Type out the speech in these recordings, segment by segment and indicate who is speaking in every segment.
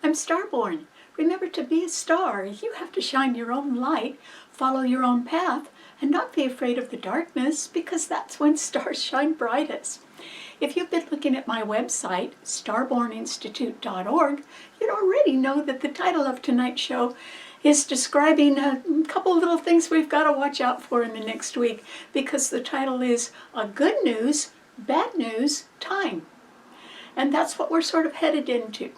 Speaker 1: I'm Starborn. Remember, to be a star, you have to shine your own light, follow your own path, and not be afraid of the darkness, because that's when stars shine brightest. If you've been looking at my website, starborninstitute.org, you'd already know that the title of tonight's show is describing a couple little things we've got to watch out for in the next week, because the title is a good news, bad news time. And that's what we're sort of headed into.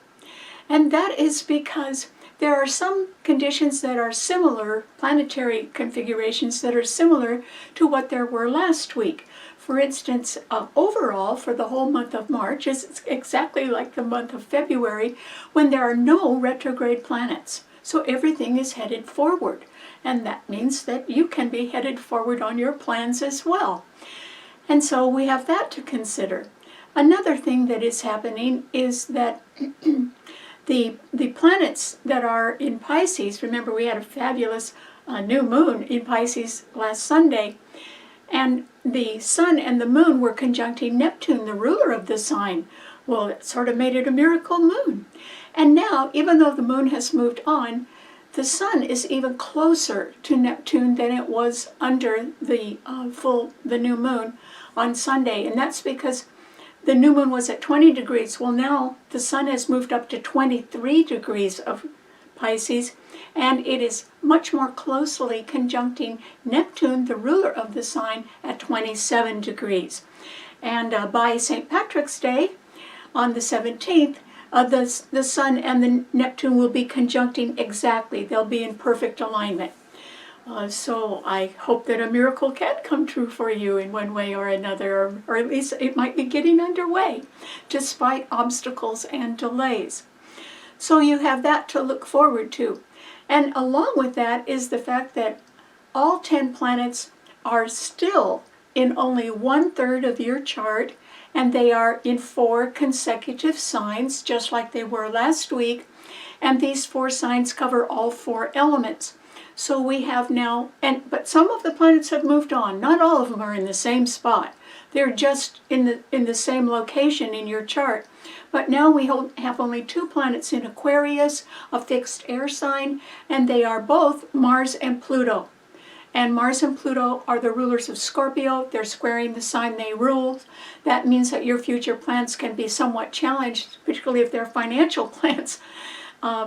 Speaker 1: And that is because there are some conditions that are similar, planetary configurations that are similar to what there were last week. For instance, overall, for the whole month of March, is exactly like the month of February, when there are no retrograde planets. So everything is headed forward. And that means that you can be headed forward on your plans as well. And so we have that to consider. Another thing that is happening is that the planets that are in Pisces, remember we had a fabulous new moon in Pisces last Sunday, and the sun and the moon were conjuncting Neptune, the ruler of the sign. Well, it sort of made it a miracle moon. And now, even though the moon has moved on, the sun is even closer to Neptune than it was under the new moon on Sunday. And that's because the new moon was at 20 degrees. Well, now the sun has moved up to 23 degrees of Pisces, and it is much more closely conjuncting Neptune, the ruler of the sign, at 27 degrees. And by St. Patrick's Day, on the 17th, the sun and the Neptune will be conjuncting exactly. They'll be in perfect alignment. So I hope that a miracle can come true for you in one way or another, or at least it might be getting underway, despite obstacles and delays. So you have that to look forward to. And along with that is the fact that all 10 planets are still in only 1/3 of your chart, and they are in 4 consecutive signs, just like they were last week. And these 4 signs cover all 4 elements. So we have now, but some of the planets have moved on. Not all of them are in the same spot. They're just in the same location in your chart. But now we have only 2 planets in Aquarius, a fixed air sign, and they are both Mars and Pluto. And Mars and Pluto are the rulers of Scorpio. They're squaring the sign they rule. That means that your future plans can be somewhat challenged, particularly if they're financial plans.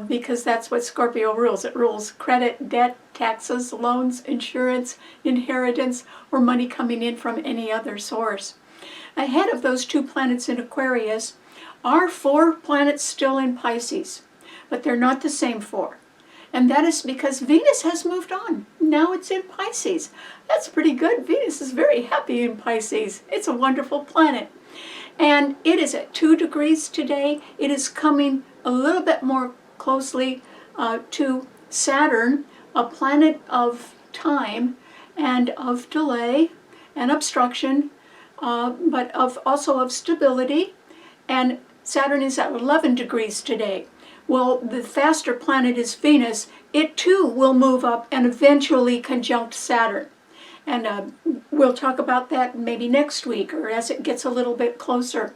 Speaker 1: Because that's what Scorpio rules. It rules credit, debt, taxes, loans, insurance, inheritance, or money coming in from any other source. Ahead of those 2 planets in Aquarius are 4 planets still in Pisces, but they're not the same 4. And that is because Venus has moved on. Now it's in Pisces. That's pretty good. Venus is very happy in Pisces. It's a wonderful planet. And it is at 2 degrees today. It is coming a little bit more closely to Saturn, a planet of time and of delay and obstruction, but also of stability. And Saturn is at 11 degrees today. Well, the faster planet is Venus. It too will move up and eventually conjunct Saturn. And we'll talk about that maybe next week or as it gets a little bit closer.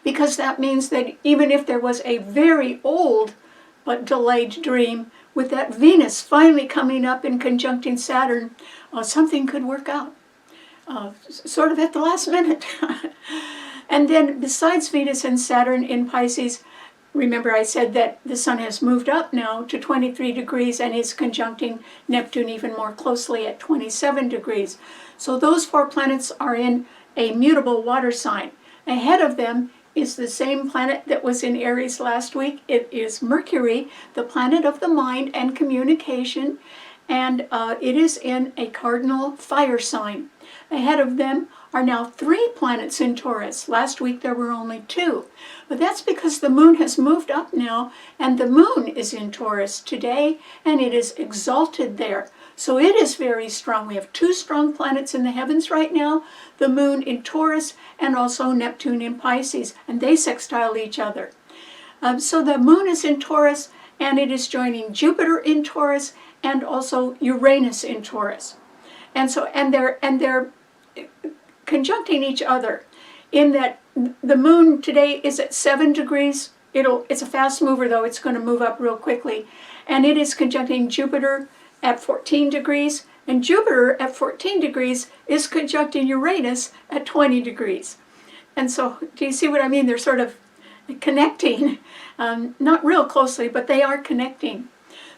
Speaker 1: Because that means that even if there was a very old but delayed dream, with that Venus finally coming up and conjuncting Saturn, something could work out, sort of at the last minute. And then besides Venus and Saturn in Pisces, remember I said that the sun has moved up now to 23 degrees and is conjuncting Neptune even more closely at 27 degrees. So those 4 planets are in a mutable water sign. Ahead of them is the same planet that was in Aries last week. It is Mercury, the planet of the mind and communication, and it is in a cardinal fire sign. Ahead of them are now 3 planets in Taurus. Last week there were only 2. But that's because the moon has moved up now, and the moon is in Taurus today, and it is exalted there. So it is very strong. We have 2 strong planets in the heavens right now, the moon in Taurus and also Neptune in Pisces, and they sextile each other. So the moon is in Taurus, and it is joining Jupiter in Taurus and also Uranus in Taurus. And they're conjuncting each other in that the moon today is at 7 degrees It's a fast mover, though. It's going to move up real quickly. And it is conjuncting Jupiter at 14 degrees. And Jupiter at 14 degrees is conjuncting Uranus at 20 degrees. And so, do you see what I mean? They're sort of connecting, not real closely, but they are connecting.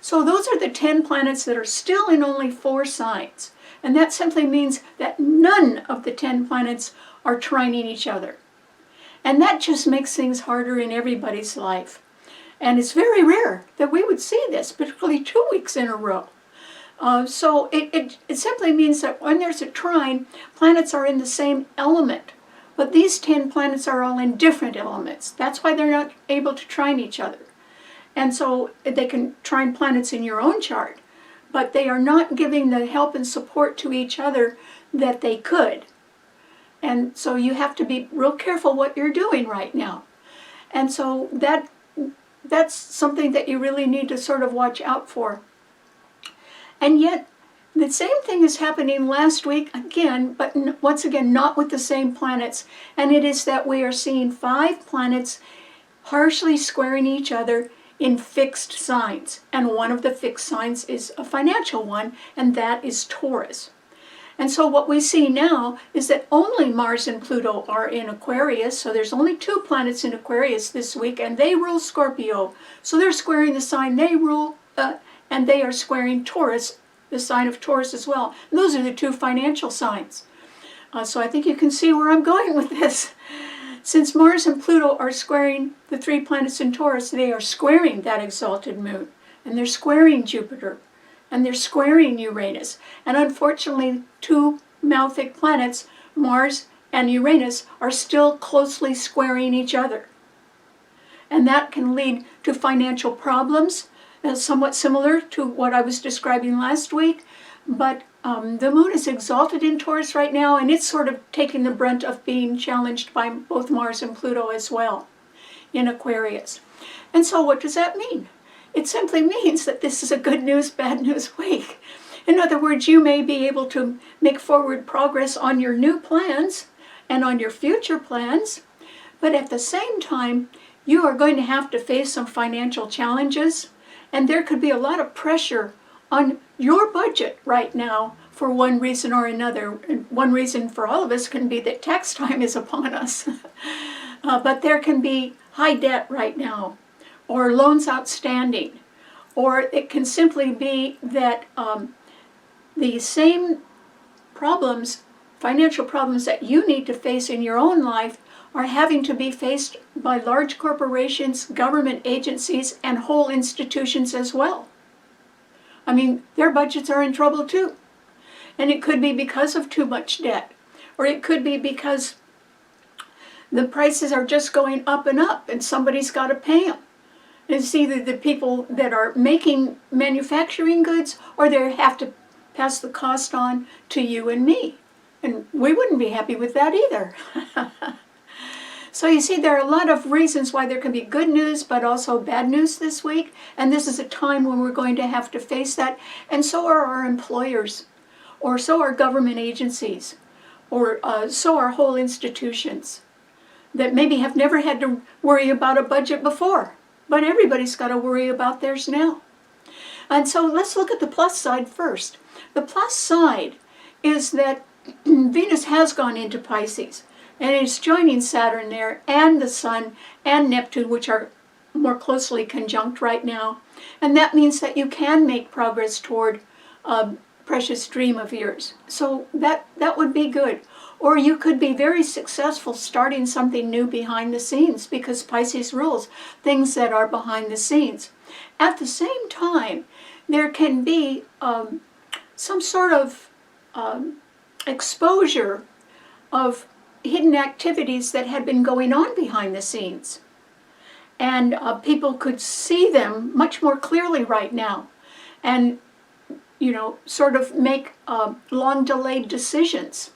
Speaker 1: So those are the 10 planets that are still in only 4 signs. And that simply means that none of the 10 planets are trining each other. And that just makes things harder in everybody's life. And it's very rare that we would see this, particularly 2 weeks in a row. So it simply means that when there's a trine, planets are in the same element. But these 10 planets are all in different elements. That's why they're not able to trine each other. And so they can trine planets in your own chart, but they are not giving the help and support to each other that they could. And so you have to be real careful what you're doing right now. And so that's something that you really need to sort of watch out for. And yet, the same thing is happening last week again, but once again, not with the same planets. And it is that we are seeing 5 planets harshly squaring each other in fixed signs. And one of the fixed signs is a financial one, and that is Taurus. And so what we see now is that only Mars and Pluto are in Aquarius. So there's only 2 planets in Aquarius this week, and they rule Scorpio. So they're squaring the sign they rule, and they are squaring Taurus, the sign of Taurus as well. And those are the 2 financial signs. So I think you can see where I'm going with this. Since Mars and Pluto are squaring the 3 planets in Taurus, they are squaring that exalted moon. And they're squaring Jupiter. And they're squaring Uranus. And unfortunately, 2 malefic planets, Mars and Uranus, are still closely squaring each other. And that can lead to financial problems, somewhat similar to what I was describing last week. But the moon is exalted in Taurus right now, and it's sort of taking the brunt of being challenged by both Mars and Pluto as well in Aquarius. And so what does that mean? It simply means that this is a good news, bad news week. In other words, you may be able to make forward progress on your new plans and on your future plans, but at the same time, you are going to have to face some financial challenges, and there could be a lot of pressure on your budget right now for one reason or another. And one reason for all of us can be that tax time is upon us. But there can be high debt right now, or loans outstanding, or it can simply be that the same problems, financial problems that you need to face in your own life are having to be faced by large corporations, government agencies, and whole institutions as well. I mean, their budgets are in trouble too. And it could be because of too much debt, or it could be because the prices are just going up and somebody's got to pay them. It's either the people that are making manufacturing goods, or they have to pass the cost on to you and me. And we wouldn't be happy with that either. So you see, there are a lot of reasons why there can be good news, but also bad news this week. And this is a time when we're going to have to face that. And so are our employers, or so are government agencies, or so are whole institutions that maybe have never had to worry about a budget before. But everybody's got to worry about theirs now. And so let's look at the plus side first. The plus side is that Venus has gone into Pisces, and it's joining Saturn there, and the Sun, and Neptune, which are more closely conjunct right now. And that means that you can make progress toward a precious dream of yours. So that would be good. Or you could be very successful starting something new behind the scenes, because Pisces rules things that are behind the scenes. At the same time, there can be some sort of exposure of hidden activities that had been going on behind the scenes. And people could see them much more clearly right now. And, you know, sort of make long delayed decisions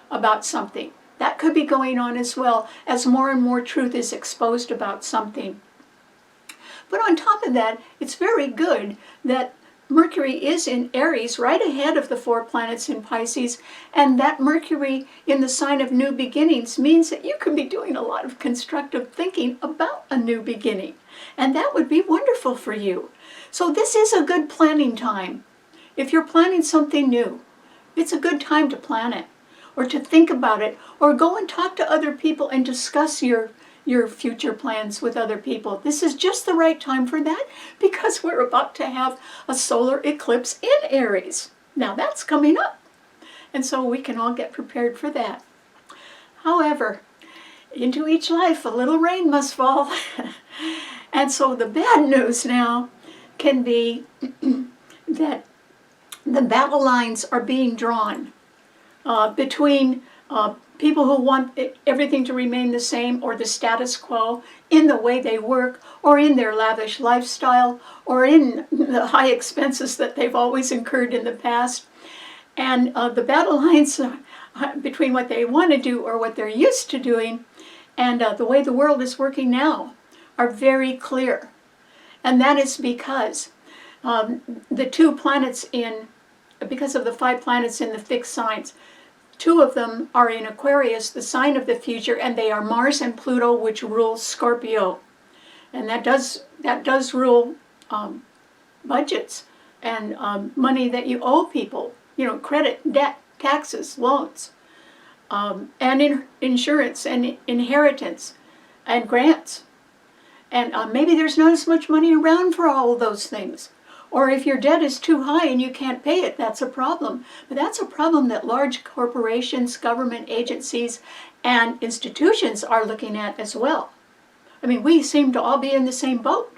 Speaker 1: about something. That could be going on as well, as more and more truth is exposed about something. But on top of that, it's very good that Mercury is in Aries, right ahead of the 4 planets in Pisces, and that Mercury in the sign of new beginnings means that you can be doing a lot of constructive thinking about a new beginning, and that would be wonderful for you. So this is a good planning time. If you're planning something new, it's a good time to plan it, or to think about it, or go and talk to other people and discuss your future plans with other people. This is just the right time for that, because we're about to have a solar eclipse in Aries. Now that's coming up, and so we can all get prepared for that. However, into each life a little rain must fall. And so the bad news now can be that the battle lines are being drawn between people who want everything to remain the same, or the status quo in the way they work, or in their lavish lifestyle, or in the high expenses that they've always incurred in the past. And the battle lines between what they want to do or what they're used to doing and the way the world is working now are very clear. And that is because the 2 planets because of the 5 planets in the fixed signs, 2 of them are in Aquarius, the sign of the future, and they are Mars and Pluto, which rule Scorpio. And that does rule budgets and money that you owe people, credit, debt, taxes, loans, and insurance and inheritance and grants. And maybe there's not as much money around for all of those things. Or if your debt is too high and you can't pay it, that's a problem. But that's a problem that large corporations, government agencies, and institutions are looking at as well. I mean, we seem to all be in the same boat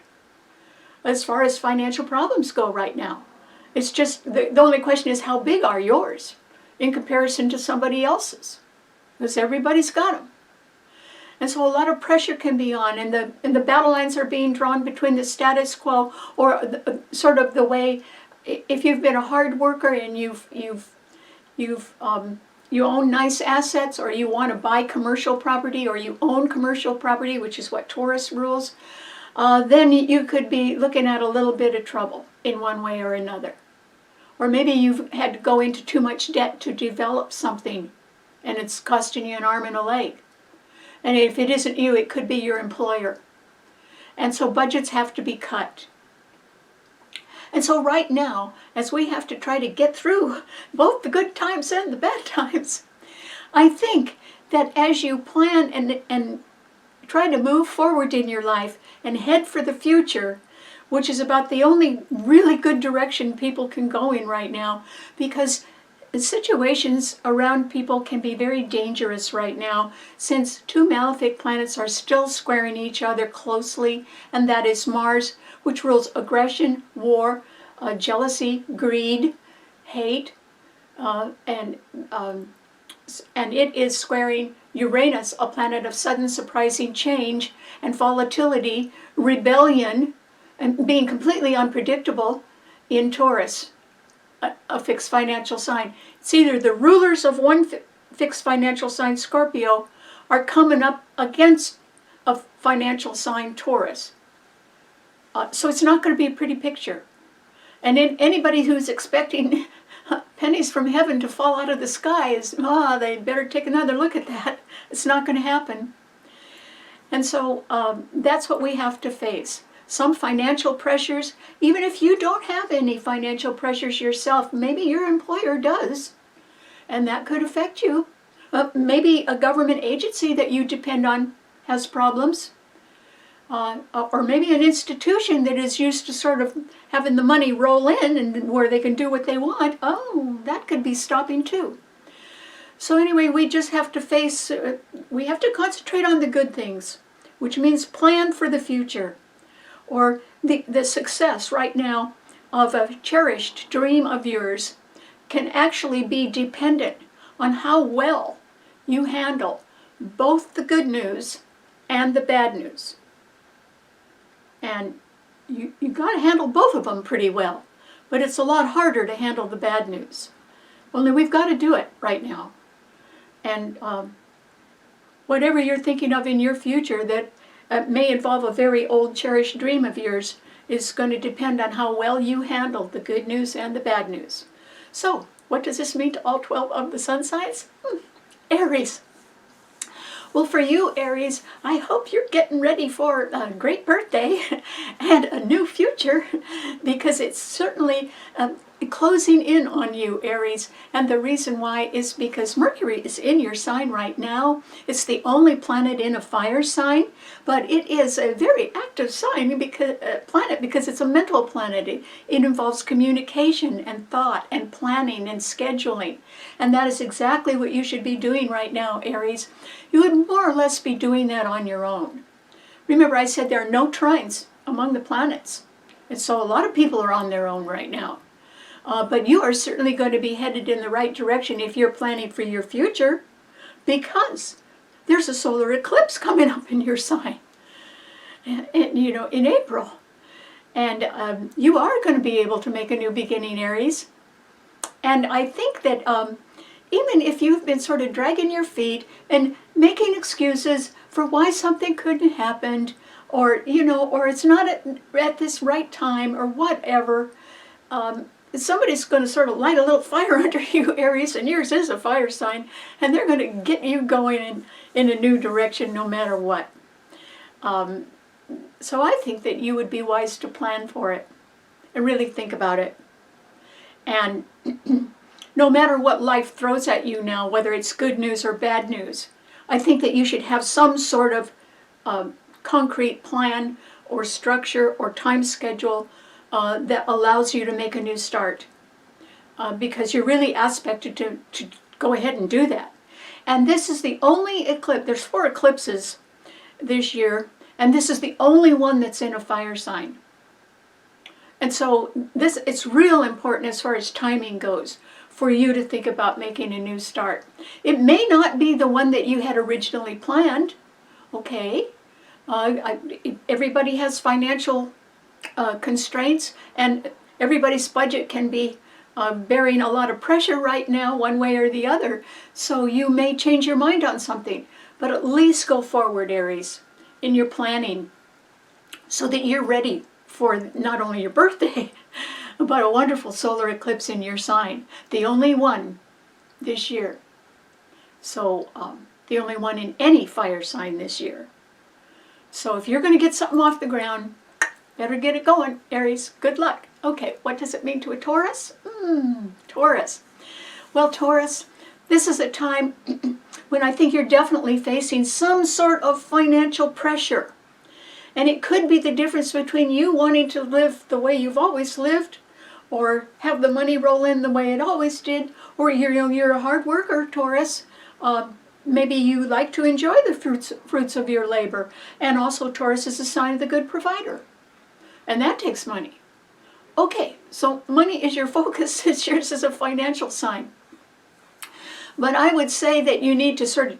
Speaker 1: as far as financial problems go right now. It's just, the only question is, how big are yours in comparison to somebody else's? Because everybody's got them. And so a lot of pressure can be on, and the battle lines are being drawn between the status quo, or sort of the way, if you've been a hard worker and you own nice assets, or you want to buy commercial property, or you own commercial property, which is what Taurus rules, then you could be looking at a little bit of trouble in one way or another. Or maybe you've had to go into too much debt to develop something, and it's costing you an arm and a leg. And if it isn't you, it could be your employer. And so budgets have to be cut. And so right now, as we have to try to get through both the good times and the bad times, I think that as you plan and try to move forward in your life and head for the future, which is about the only really good direction people can go in right now, because situations around people can be very dangerous right now, since 2 malefic planets are still squaring each other closely, and that is Mars, which rules aggression, war, jealousy, greed, hate, and it is squaring Uranus, a planet of sudden surprising change and volatility, rebellion, and being completely unpredictable, in Taurus, a fixed financial sign. It's either the rulers of one fixed financial sign, Scorpio, are coming up against a financial sign, Taurus. So it's not going to be a pretty picture. And anybody who's expecting pennies from heaven to fall out of the sky they better take another look at that. It's not going to happen. And so that's what we have to face. Some financial pressures, even if you don't have any financial pressures yourself, maybe your employer does, and that could affect you. Maybe a government agency that you depend on has problems, or maybe an institution that is used to sort of having the money roll in and where they can do what they want. That could be stopping too. So anyway, we just have to we have to concentrate on the good things, which means plan for the future. Or the success right now of a cherished dream of yours can actually be dependent on how well you handle both the good news and the bad news. And you got to handle both of them pretty well, but it's a lot harder to handle the bad news. Only we've got to do it right now. And whatever you're thinking of in your future that may involve a very old cherished dream of yours, is going to depend on how well you handle the good news and the bad news. So, what does this mean to all 12 of the sun signs? Aries. Well, for you, Aries, I hope you're getting ready for a great birthday and a new future, because it's certainly closing in on you, Aries. And the reason why is because Mercury is in your sign right now. It's the only planet in a fire sign, but it is a very active sign planet because it's a mental planet. It involves communication and thought and planning and scheduling. And that is exactly what you should be doing right now, Aries. You would more or less be doing that on your own. Remember, I said there are no trines among the planets. And so a lot of people are on their own right now. But you are certainly going to be headed in the right direction if you're planning for your future, because there's a solar eclipse coming up in your sign, and in April. And you are going to be able to make a new beginning, Aries. And I think that even if you've been sort of dragging your feet and making excuses for why something couldn't happen, or it's not at this right time, or whatever, somebody's going to sort of light a little fire under you, Aries, and yours is a fire sign, and they're going to get you going in a new direction no matter what. So I think that you would be wise to plan for it and really think about it. And no matter what life throws at you now, whether it's good news or bad news, I think that you should have some sort of concrete plan or structure or time schedule that allows you to make a new start, because you're really aspected to go ahead and do that. And this is the only eclipse. There's 4 eclipses this year, and this is the only one that's in a fire sign. And so it's real important as far as timing goes for you to think about making a new start. It may not be the one that you had originally planned, okay? Everybody has financial constraints, and everybody's budget can be bearing a lot of pressure right now, one way or the other. So you may change your mind on something, but at least go forward, Aries, in your planning, so that you're ready for not only your birthday, but a wonderful solar eclipse in your sign, the only one this year. So the only one in any fire sign this year. So if you're going to get something off the ground, better get it going, Aries. Good luck. Okay, what does it mean to a Taurus? Taurus. Well, Taurus, this is a time when I think you're definitely facing some sort of financial pressure. And it could be the difference between you wanting to live the way you've always lived, or have the money roll in the way it always did, or you're a hard worker, Taurus. Maybe you like to enjoy the fruits of your labor. And also, Taurus is a sign of the good provider. And that takes money. Okay, so money is your focus since yours is a financial sign. But I would say that you need to sort of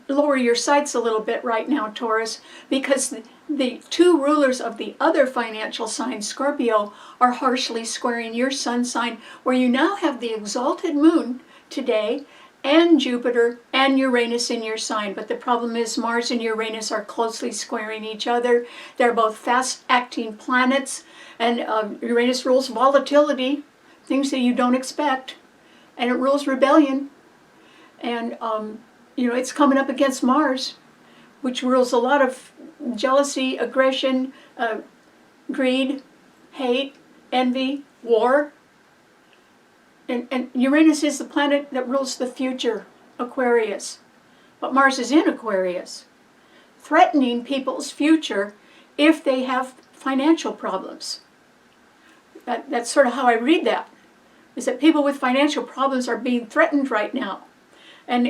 Speaker 1: lower your sights a little bit right now, Taurus, because the 2 rulers of the other financial sign, Scorpio, are harshly squaring your sun sign, where you now have the exalted moon today, and Jupiter and Uranus in your sign. But the problem is Mars and Uranus are closely squaring each other. They're both fast-acting planets, and Uranus rules volatility, things that you don't expect, and it rules rebellion. And it's coming up against Mars, which rules a lot of jealousy, aggression, greed, hate, envy, war. And Uranus is the planet that rules the future, Aquarius. But Mars is in Aquarius, threatening people's future if they have financial problems. That's sort of how I read that, is that people with financial problems are being threatened right now. And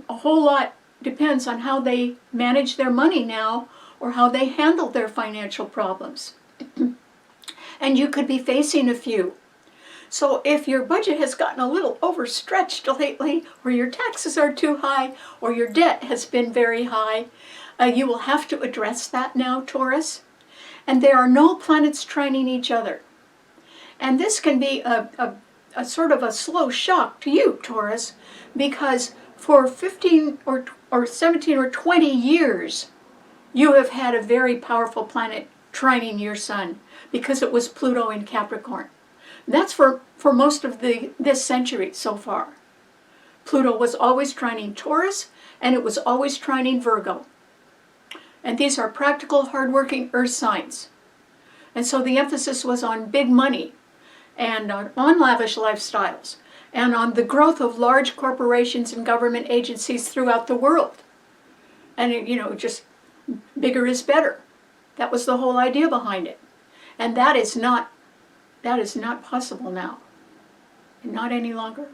Speaker 1: a whole lot depends on how they manage their money now, or how they handle their financial problems. And you could be facing a few. So if your budget has gotten a little overstretched lately, or your taxes are too high, or your debt has been very high, you will have to address that now, Taurus. And there are no planets trining each other. And this can be a sort of a slow shock to you, Taurus, because for 15 or 17 or 20 years, you have had a very powerful planet trining your sun because it was Pluto in Capricorn. That's for most of this century so far. Pluto was always trining Taurus, and it was always trining Virgo. And these are practical, hardworking earth signs. And so the emphasis was on big money and on lavish lifestyles and on the growth of large corporations and government agencies throughout the world. And, just bigger is better. That was the whole idea behind it. And that is not possible now. Not any longer.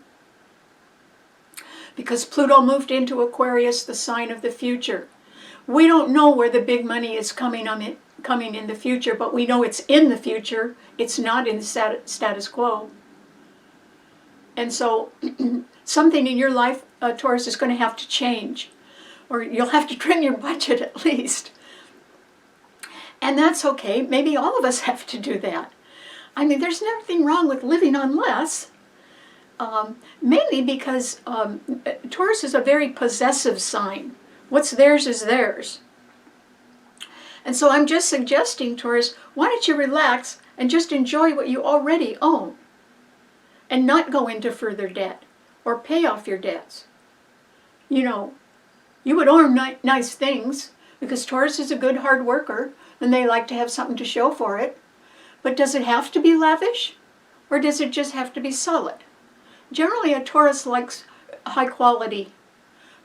Speaker 1: Because Pluto moved into Aquarius, the sign of the future. We don't know where the big money is coming in the future, but we know it's in the future. It's not in the status quo. And so something in your life, Taurus, is going to have to change. Or you'll have to trim your budget at least. And that's okay. Maybe all of us have to do that. I mean, there's nothing wrong with living on less. Mainly because Taurus is a very possessive sign. What's theirs is theirs. And so I'm just suggesting, Taurus, why don't you relax and just enjoy what you already own and not go into further debt or pay off your debts. You would own nice things because Taurus is a good hard worker and they like to have something to show for it. But does it have to be lavish or does it just have to be solid? Generally, a Taurus likes high quality,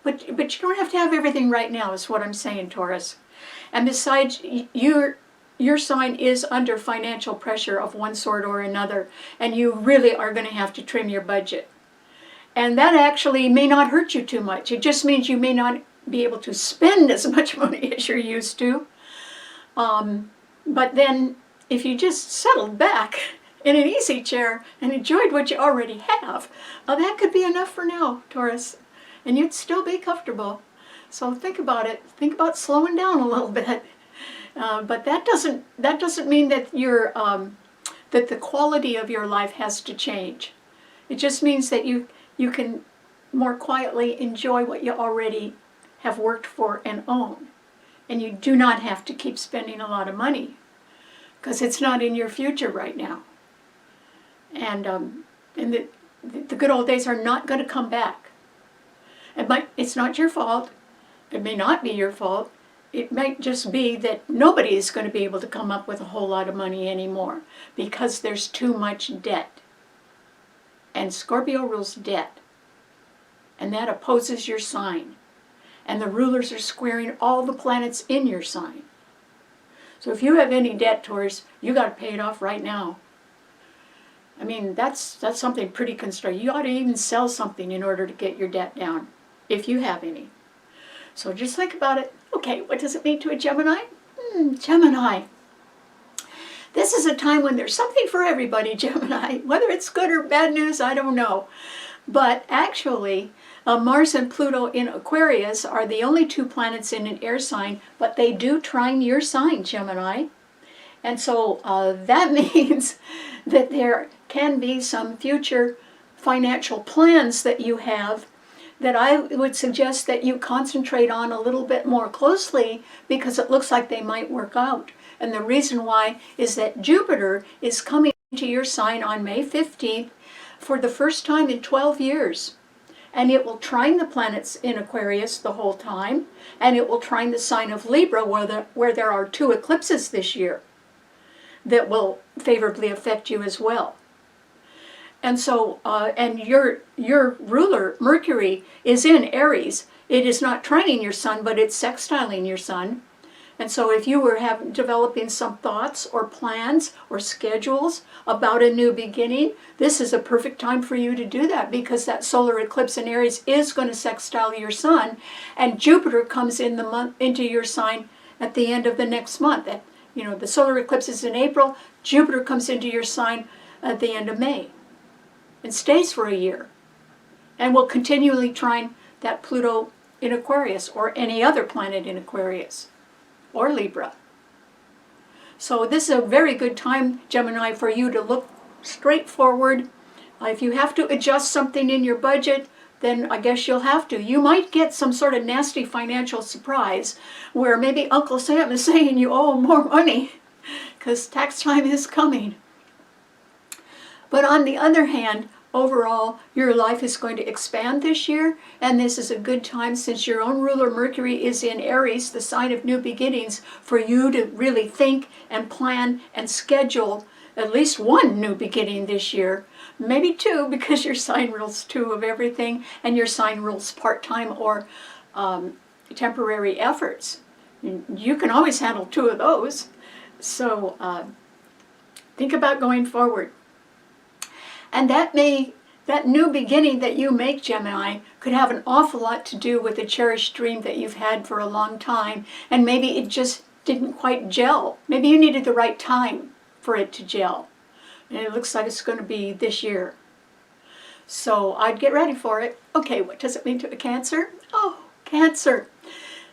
Speaker 1: but you don't have to have everything right now, is what I'm saying, Taurus. And besides, your sign is under financial pressure of one sort or another, and you really are going to have to trim your budget. And that actually may not hurt you too much. It just means you may not be able to spend as much money as you're used to. But then, if you just settled back in an easy chair and enjoyed what you already have, that could be enough for now, Taurus. And you'd still be comfortable. So think about it. Think about slowing down a little bit. But that doesn't mean that that the quality of your life has to change. It just means that you can more quietly enjoy what you already have worked for and own. And you do not have to keep spending a lot of money because it's not in your future right now. And the good old days are not going to come back. It's not your fault. It may not be your fault. It might just be that nobody is going to be able to come up with a whole lot of money anymore because there's too much debt. And Scorpio rules debt. And that opposes your sign. And the rulers are squaring all the planets in your sign. So if you have any debt, Taurus, you got to pay it off right now. I mean, that's something pretty constructive. You ought to even sell something in order to get your debt down, if you have any. So just think about it. Okay, what does it mean to a Gemini? Gemini. This is a time when there's something for everybody, Gemini. Whether it's good or bad news, I don't know. But actually, Mars and Pluto in Aquarius are the only two planets in an air sign, but they do trine your sign, Gemini. And so that means that there can be some future financial plans that you have that I would suggest that you concentrate on a little bit more closely because it looks like they might work out. And the reason why is that Jupiter is coming to your sign on May 15th for the first time in 12 years. And it will trine the planets in Aquarius the whole time, and it will trine the sign of Libra where there are 2 eclipses this year that will favorably affect you as well. And so, and your ruler, Mercury, is in Aries. It is not trining your sun, but it's sextiling your sun. And so if you were developing some thoughts or plans or schedules about a new beginning, this is a perfect time for you to do that because that solar eclipse in Aries is going to sextile your sun, and Jupiter comes into your sign at the end of the next month. The solar eclipse is in April. Jupiter comes into your sign at the end of May and stays for a year and will continually trine that Pluto in Aquarius or any other planet in Aquarius or Libra. So this is a very good time, Gemini, for you to look straight forward. If you have to adjust something in your budget, then I guess you'll have to. You might get some sort of nasty financial surprise where maybe Uncle Sam is saying you owe more money because tax time is coming. But on the other hand, overall, your life is going to expand this year, and this is a good time, since your own ruler Mercury is in Aries, the sign of new beginnings, for you to really think and plan and schedule at least one new beginning this year. Maybe two, because your sign rules two of everything, and your sign rules part-time or temporary efforts. You can always handle two of those. So think about going forward. And that new beginning that you make, Gemini, could have an awful lot to do with a cherished dream that you've had for a long time, and maybe it just didn't quite gel. Maybe you needed the right time for it to gel. And it looks like it's going to be this year. So I'd get ready for it. Okay, what does it mean to a Cancer? Oh, Cancer.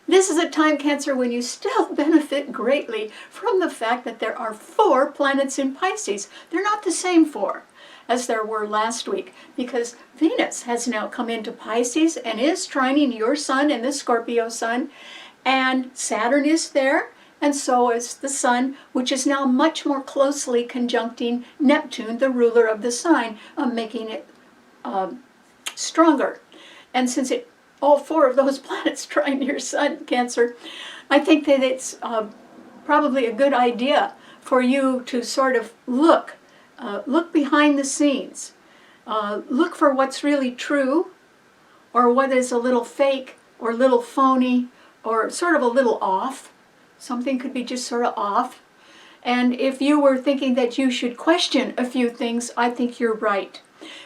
Speaker 1: This is a time, Cancer, when you still benefit greatly from the fact that there are 4 planets in Pisces. They're not the same 4 as there were last week, because Venus has now come into Pisces and is trining your sun and the Scorpio sun, and Saturn is there, and so is the Sun, which is now much more closely conjuncting Neptune, the ruler of the sign, making it stronger. And since all 4 of those planets trine your sun, Cancer, I think that it's probably a good idea for you to sort of look behind the scenes. Look for what's really true, or what is a little fake, or a little phony, or sort of a little off. Something could be just sort of off. And if you were thinking that you should question a few things, I think you're right.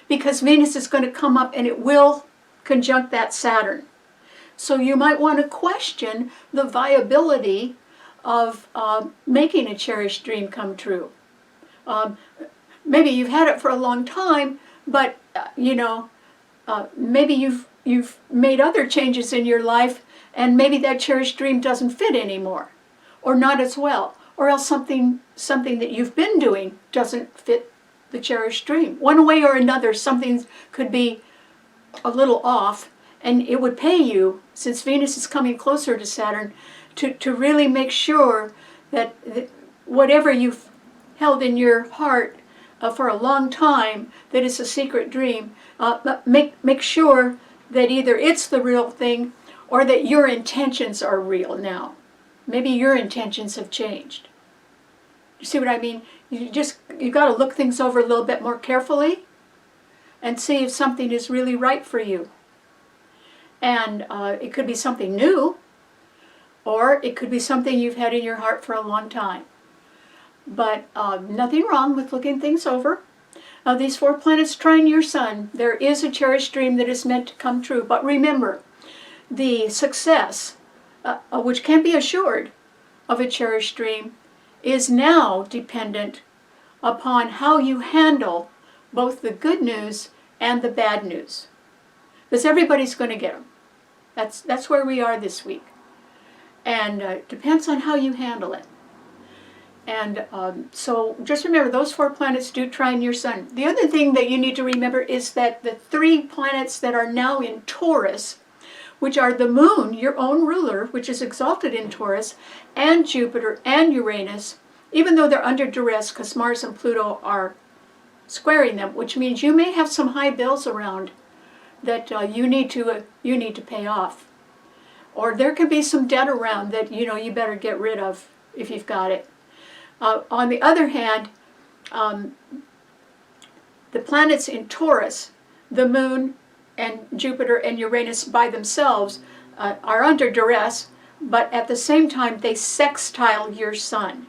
Speaker 1: Because Venus is going to come up and it will conjunct that Saturn. So you might want to question the viability of making a cherished dream come true. Maybe you've had it for a long time, but maybe you've made other changes in your life, and maybe that cherished dream doesn't fit anymore, or not as well, or else something that you've been doing doesn't fit the cherished dream. One way or another, something could be a little off, and it would pay you, since Venus is coming closer to Saturn, to really make sure that whatever you've held in your heart for a long time that is a secret dream, make sure that either it's the real thing or that your intentions are real now. Maybe your intentions have changed. You see what I mean? You got to look things over a little bit more carefully and see if something is really right for you. And it could be something new, or it could be something you've had in your heart for a long time. But nothing wrong with looking things over. These 4 planets trine your sun. There is a cherished dream that is meant to come true. But remember, the success, which can be assured of a cherished dream, is now dependent upon how you handle both the good news and the bad news. Because everybody's going to get them. That's where we are this week. And it depends on how you handle it. And so just remember, those 4 planets do trine your sun. The other thing that you need to remember is that the 3 planets that are now in Taurus, which are the moon, your own ruler, which is exalted in Taurus, and Jupiter and Uranus, even though they're under duress because Mars and Pluto are squaring them, which means you may have some high bills around that you need to pay off. Or there could be some debt around that you better get rid of if you've got it. On the other hand, the planets in Taurus, the moon and Jupiter and Uranus by themselves, are under duress, but at the same time they sextile your sun.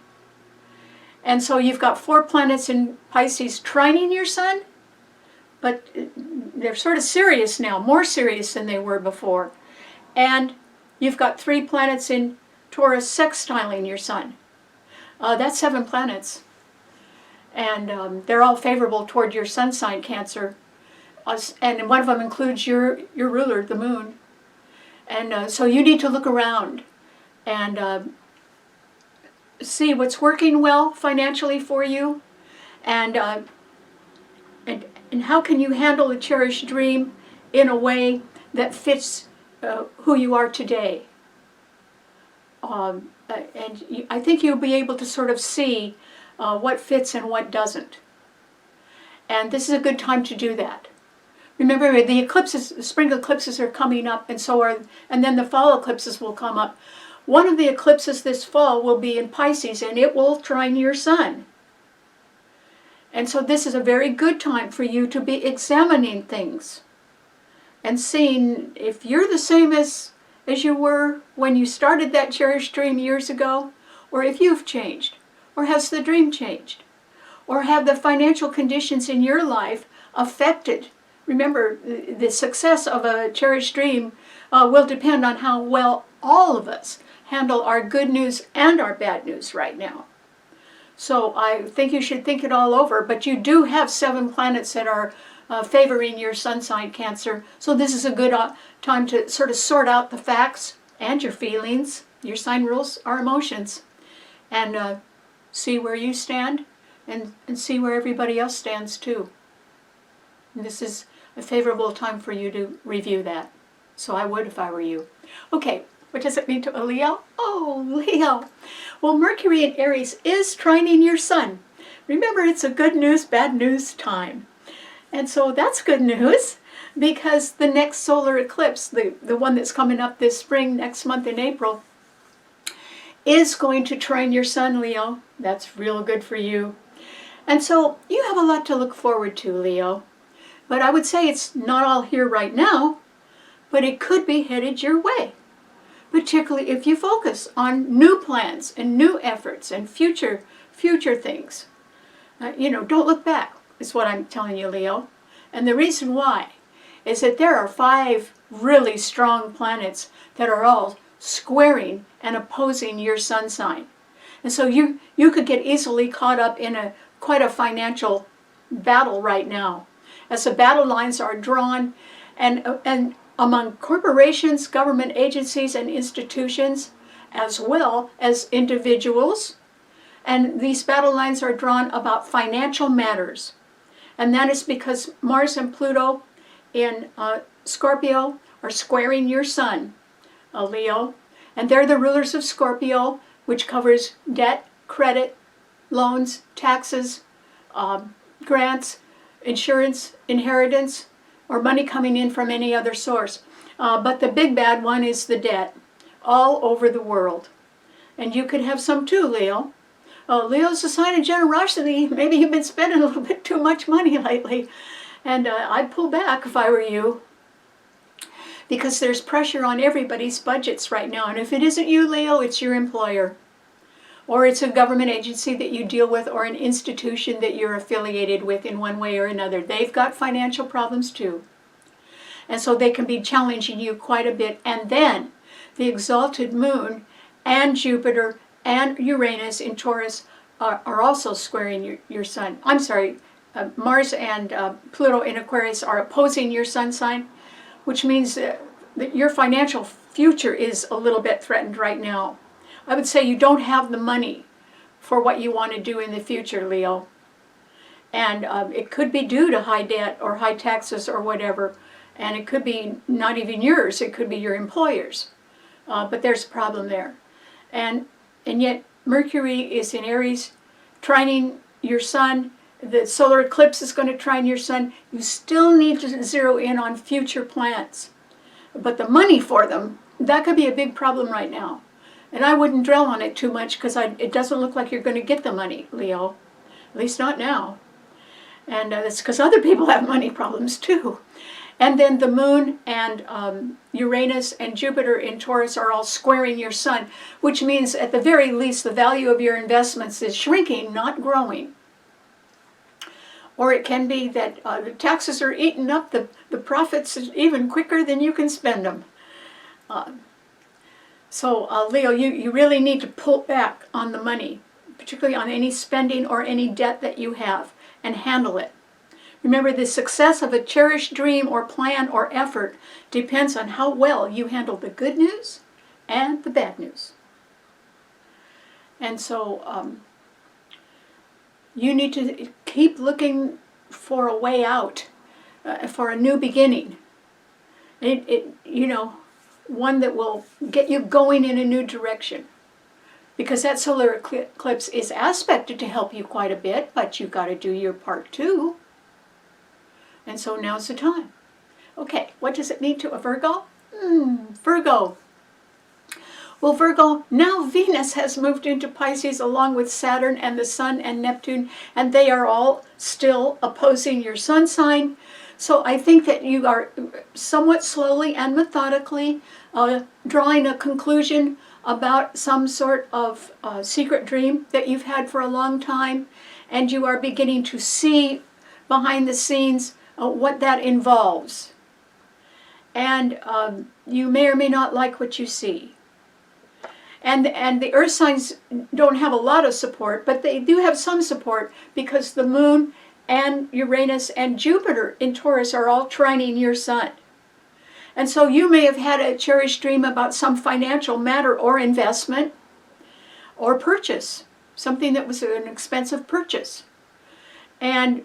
Speaker 1: And so you've got 4 planets in Pisces trining your sun, but they're sort of serious now, more serious than they were before. And you've got 3 planets in Taurus sextiling your sun. That's 7 planets. And they're all favorable toward your sun sign, Cancer. And one of them includes your ruler, the moon. And so you need to look around and see what's working well financially for you, and how can you handle a cherished dream in a way that fits who you are today. I think you'll be able to sort of see what fits and what doesn't. And this is a good time to do that. Remember, the eclipses, the spring eclipses are coming up, and then the fall eclipses will come up. One of the eclipses this fall will be in Pisces, and it will trine your sun. And so this is a very good time for you to be examining things and seeing if you're the same as you were when you started that cherished dream years ago, or if you've changed, or has the dream changed, or have the financial conditions in your life affected. Remember, the success of a cherished dream will depend on how well all of us handle our good news and our bad news right now. So I think you should think it all over, but you do have 7 planets that are favoring your sun sign, Cancer. So this is a good time to sort of sort out the facts and your feelings. Your sign rules are emotions. And see where you stand and see where everybody else stands too. And this is a favorable time for you to review that. So I would if I were you. Okay, what does it mean to a Leo? Oh, Leo. Well, Mercury in Aries is trining your sun. Remember, it's a good news, bad news time. And so that's good news because the next solar eclipse, the one that's coming up this spring, next month in April, is going to trine your sun, Leo. That's real good for you. And so you have a lot to look forward to, Leo. But I would say it's not all here right now, but it could be headed your way, particularly if you focus on new plans and new efforts and future things. Don't look back, is what I'm telling you, Leo. And the reason why is that there are 5 really strong planets that are all squaring and opposing your sun sign. And so you could get easily caught up in quite a financial battle right now, as the battle lines are drawn, and among corporations, government agencies, and institutions, as well as individuals. And these battle lines are drawn about financial matters. And that is because Mars and Pluto in Scorpio are squaring your sun, Leo. And they're the rulers of Scorpio, which covers debt, credit, loans, taxes, grants, insurance, inheritance, or money coming in from any other source. But the big bad one is the debt, all over the world. And you could have some too, Leo. Leo's a sign of generosity. Maybe you've been spending a little bit too much money lately. And I'd pull back if I were you, because there's pressure on everybody's budgets right now. And if it isn't you, Leo, it's your employer. Or it's a government agency that you deal with, or an institution that you're affiliated with in one way or another. They've got financial problems too. And so they can be challenging you quite a bit. And then the exalted moon and Jupiter and Uranus in Taurus are also squaring your sun. I'm sorry, Mars and Pluto in Aquarius are opposing your sun sign, which means that your financial future is a little bit threatened right now. I would say you don't have the money for what you want to do in the future, Leo. And it could be due to high debt or high taxes or whatever. And it could be not even yours, it could be your employer's. But there's a problem there. And yet Mercury is in Aries, trining your sun. The solar eclipse is going to trine your sun. You still need to zero in on future plans. But the money for them, that could be a big problem right now. And I wouldn't dwell on it too much because it doesn't look like you're going to get the money, Leo. At least not now. And that's because other people have money problems too. And then the moon and Uranus and Jupiter in Taurus are all squaring your sun, which means at the very least the value of your investments is shrinking, not growing. Or it can be that the taxes are eating up the profits even quicker than you can spend them. So Leo, you really need to pull back on the money, particularly on any spending or any debt that you have, and handle it. Remember, the success of a cherished dream or plan or effort depends on how well you handle the good news and the bad news. And so you need to keep looking for a way out, for a new beginning. one that will get you going in a new direction. Because that solar eclipse is aspected to help you quite a bit, but you've got to do your part too. And so now's the time. Okay, what does it mean to a Virgo? Virgo. Well, Virgo, now Venus has moved into Pisces along with Saturn and the Sun and Neptune, and they are all still opposing your sun sign. So I think that you are somewhat slowly and methodically drawing a conclusion about some sort of secret dream that you've had for a long time, and you are beginning to see behind the scenes what that involves. And you may or may not like what you see. And the earth signs don't have a lot of support, but they do have some support because the moon and Uranus and Jupiter in Taurus are all trining your sun. And so you may have had a cherished dream about some financial matter or investment or purchase, something that was an expensive purchase. And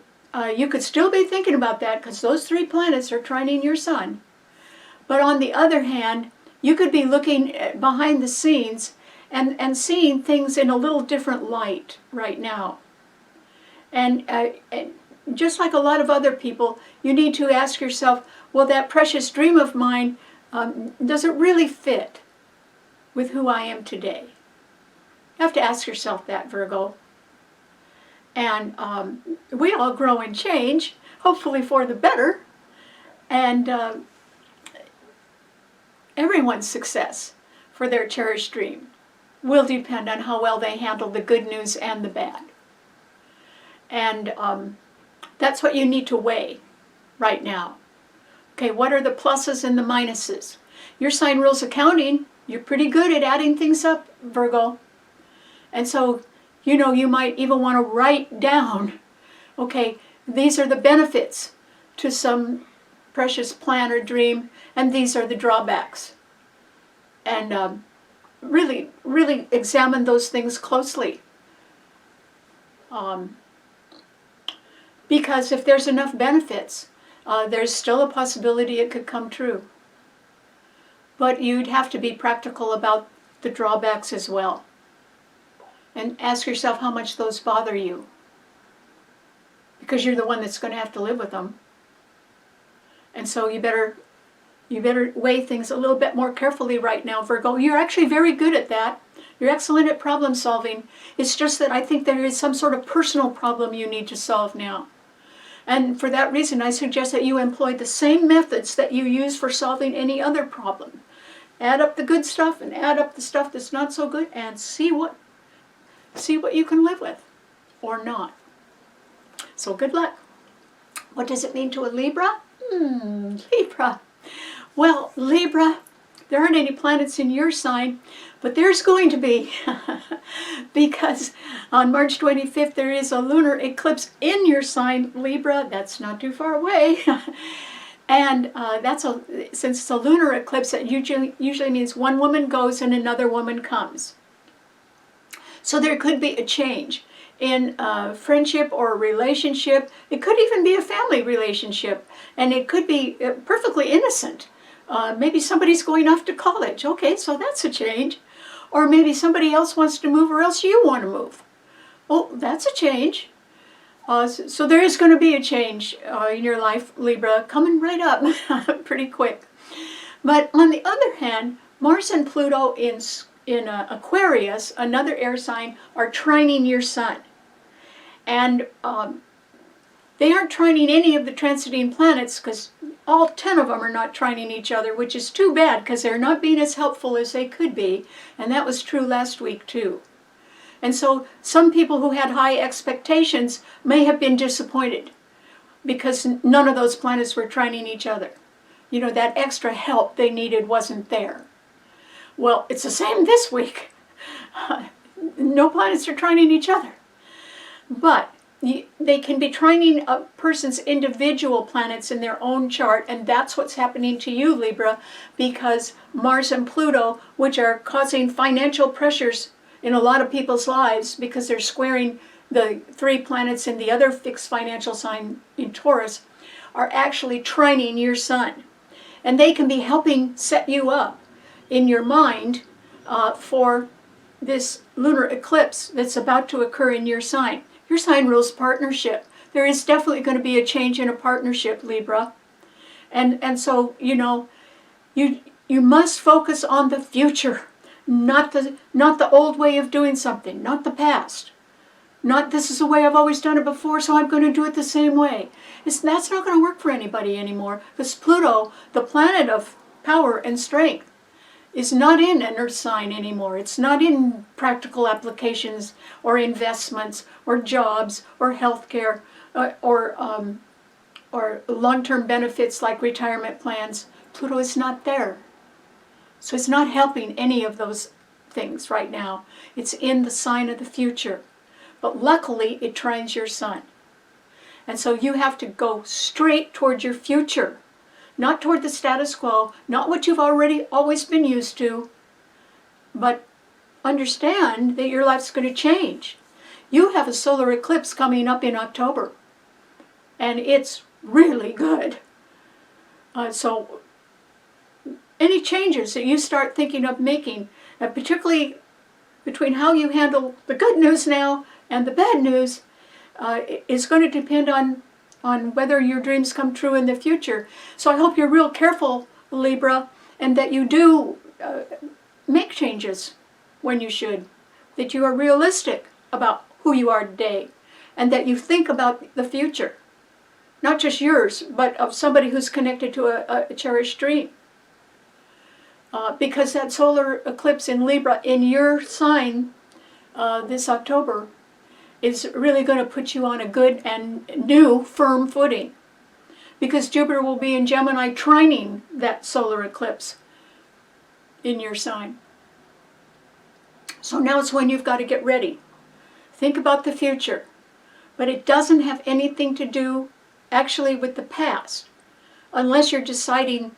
Speaker 1: you could still be thinking about that because those 3 planets are trining your sun. But on the other hand, you could be looking behind the scenes and seeing things in a little different light right now. And just like a lot of other people, you need to ask yourself, well, that precious dream of mine, does it really fit with who I am today? You have to ask yourself that, Virgo. And we all grow and change, hopefully for the better. And everyone's success for their cherished dream will depend on how well they handle the good news and the bad. And that's what you need to weigh right now. Okay, what are the pluses and the minuses? Your sign rules accounting. You're pretty good at adding things up, Virgo. And so, you might even want to write down, okay, these are the benefits to some precious plan or dream, and these are the drawbacks. And really, really examine those things closely. Because if there's enough benefits, there's still a possibility it could come true. But you'd have to be practical about the drawbacks as well. And ask yourself how much those bother you. Because you're the one that's going to have to live with them. And so you better weigh things a little bit more carefully right now, Virgo. You're actually very good at that. You're excellent at problem solving. It's just that I think there is some sort of personal problem you need to solve now. And for that reason, I suggest that you employ the same methods that you use for solving any other problem. Add up the good stuff and add up the stuff that's not so good and see what you can live with or not. So good luck. What does it mean to a Libra? Libra. Well, Libra, there aren't any planets in your sign, but there's going to be, because on March 25th there is a lunar eclipse in your sign, Libra. That's not too far away. And since it's a lunar eclipse, that usually means one woman goes and another woman comes. So there could be a change in friendship or a relationship. It could even be a family relationship, and it could be perfectly innocent. Maybe somebody's going off to college. Okay, so that's a change. Or maybe somebody else wants to move, or else you want to move. Oh, that's a change. So there is going to be a change in your life, Libra, coming right up pretty quick. But on the other hand, Mars and Pluto in Aquarius, another air sign, are trining your sun. And they aren't trining any of the transiting planets because all 10 of them are not trining each other, which is too bad because they're not being as helpful as they could be. And that was true last week too. And so some people who had high expectations may have been disappointed because none of those planets were trining each other. That extra help they needed wasn't there. Well, it's the same this week. No planets are trining each other. But they can be trining a person's individual planets in their own chart, and that's what's happening to you, Libra, because Mars and Pluto, which are causing financial pressures in a lot of people's lives because they're squaring the 3 planets in the other fixed financial sign in Taurus, are actually trining your sun. And they can be helping set you up in your mind for this lunar eclipse that's about to occur in your sign. Your sign rules partnership. There is definitely going to be a change in a partnership, Libra. And so, you know, you must focus on the future, not the old way of doing something, not the past. Not this is the way I've always done it before, so I'm going to do it the same way. That's not going to work for anybody anymore, because Pluto, the planet of power and strength, is not in an earth sign anymore. It's not in practical applications or investments or jobs or healthcare or long-term benefits like retirement plans. Pluto is not there. So it's not helping any of those things right now. It's in the sign of the future. But luckily, it trines your sun. And so you have to go straight toward your future. Not toward the status quo, not what you've always been used to, but understand that your life's going to change. You have a solar eclipse coming up in October, and it's really good. So any changes that you start thinking of making, particularly between how you handle the good news now and the bad news, is going to depend on whether your dreams come true in the future. So I hope you're real careful, Libra, and that you do make changes when you should, that you are realistic about who you are today, and that you think about the future, not just yours, but of somebody who's connected to a cherished dream. Because that solar eclipse in Libra in your sign this October is really going to put you on a good and new firm footing, because Jupiter will be in Gemini trining that solar eclipse in your sign. So now it's when you've got to get ready. Think about the future, but it doesn't have anything to do actually with the past, unless you're deciding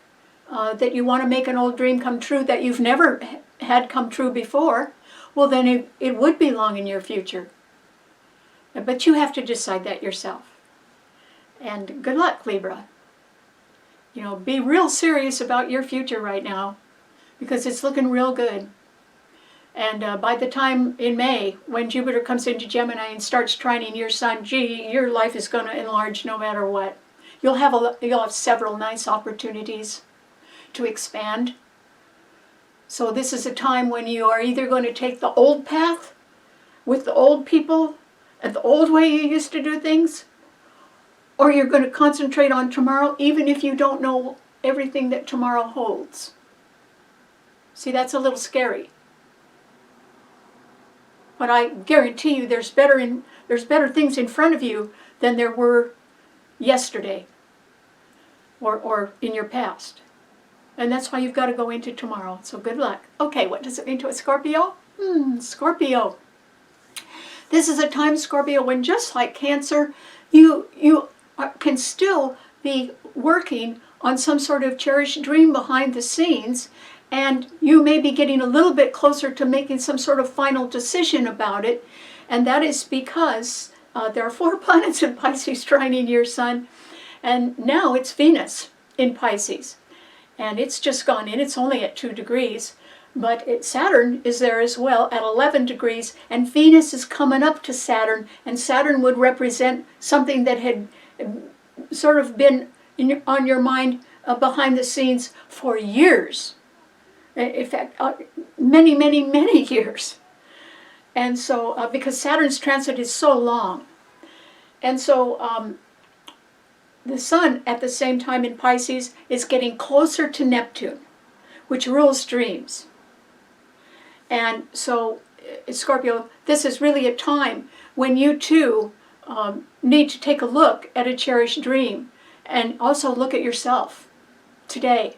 Speaker 1: that you want to make an old dream come true that you've never had come true before. Well, then it would belong in your future. But you have to decide that yourself. And good luck, Libra. You know, be real serious about your future right now, because it's looking real good. And by the time in May, when Jupiter comes into Gemini and starts trining your sun, your life is going to enlarge no matter what. You'll have several nice opportunities to expand. So this is a time when you are either going to take the old path with the old people and the old way you used to do things, or you're going to concentrate on tomorrow, even if you don't know everything that tomorrow holds. See, that's a little scary. But I guarantee you there's better things in front of you than there were yesterday or in your past. And that's why you've got to go into tomorrow. So good luck. Okay, what does it mean to a Scorpio? Scorpio. This is a time, Scorpio, when just like Cancer, you can still be working on some sort of cherished dream behind the scenes, and you may be getting a little bit closer to making some sort of final decision about it. And that is because there are 4 planets in Pisces trining your sun, and now it's Venus in Pisces. And it's just gone in. It's only at 2 degrees. But Saturn is there as well at 11 degrees, and Venus is coming up to Saturn, and Saturn would represent something that had sort of been on your mind behind the scenes for years. In fact, many, many, many years. And so, because Saturn's transit is so long. And so, the Sun, at the same time in Pisces, is getting closer to Neptune, which rules dreams. And so, Scorpio, this is really a time when you too need to take a look at a cherished dream, and also look at yourself today.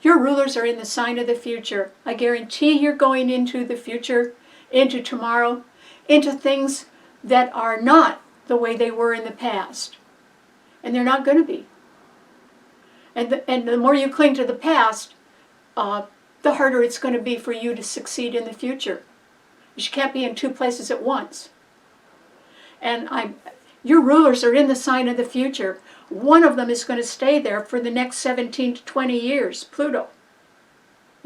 Speaker 1: Your rulers are in the sign of the future. I guarantee you're going into the future, into tomorrow, into things that are not the way they were in the past. And they're not going to be. And the more you cling to the past, the harder it's going to be for you to succeed in the future. You can't be in 2 places at once. And your rulers are in the sign of the future. One of them is going to stay there for the next 17 to 20 years. Pluto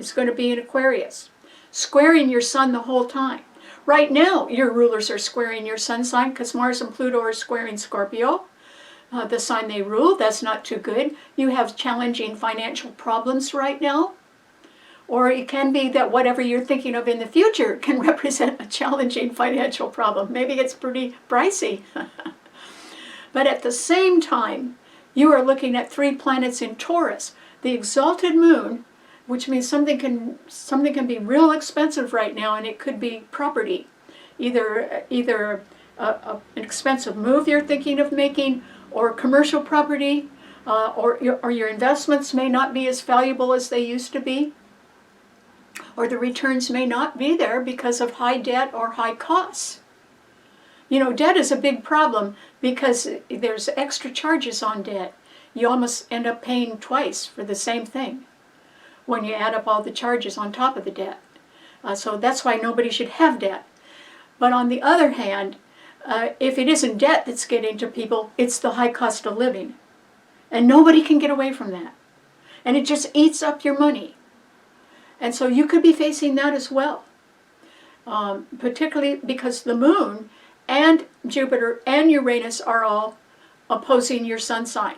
Speaker 1: is going to be in Aquarius, squaring your sun the whole time. Right now, your rulers are squaring your sun sign because Mars and Pluto are squaring Scorpio, the sign they rule. That's not too good. You have challenging financial problems right now. Or it can be that whatever you're thinking of in the future can represent a challenging financial problem. Maybe it's pretty pricey. But at the same time, you are looking at 3 planets in Taurus. The exalted moon, which means something can be real expensive right now, and it could be property. Either an expensive move you're thinking of making, or commercial property, or your investments may not be as valuable as they used to be. Or the returns may not be there because of high debt or high costs. You know, debt is a big problem because there's extra charges on debt. You almost end up paying twice for the same thing when you add up all the charges on top of the debt. So that's why nobody should have debt. But on the other hand, if it isn't debt that's getting to people, it's the high cost of living. And nobody can get away from that. And it just eats up your money. And so you could be facing that as well, particularly because the moon and Jupiter and Uranus are all opposing your sun sign.